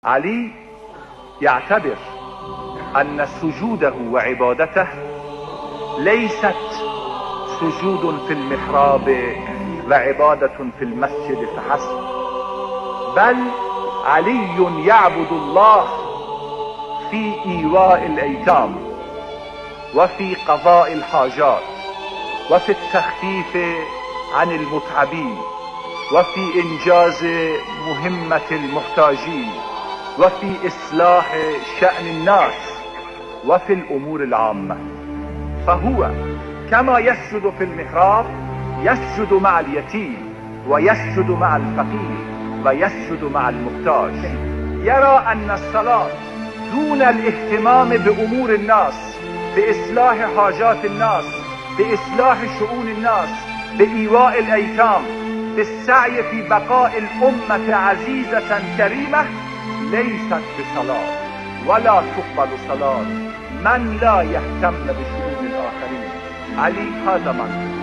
علي يعتبر أن سجوده وعبادته ليست سجود في المحراب وعبادة في المسجد فحسب، بل علي يعبد الله في إيواء الأيتام وفي قضاء الحاجات وفي التخفيف عن المتعبين وفي إنجاز مهمة المحتاجين وفي إصلاح شأن الناس وفي الأمور العامة. فهو كما يسجد في المحراب يسجد مع اليتيم ويسجد مع الفقير ويسجد مع المحتاج. يرى أن الصلاة دون الاهتمام بأمور الناس، بإصلاح حاجات الناس، بإصلاح شؤون الناس، بإيواء الأيتام، بالسعي في بقاء الأمة عزيزة كريمة، ليست بصلاة، ولا تقبل صلاة من لا يهتم بشؤون الآخرين. علي هذا من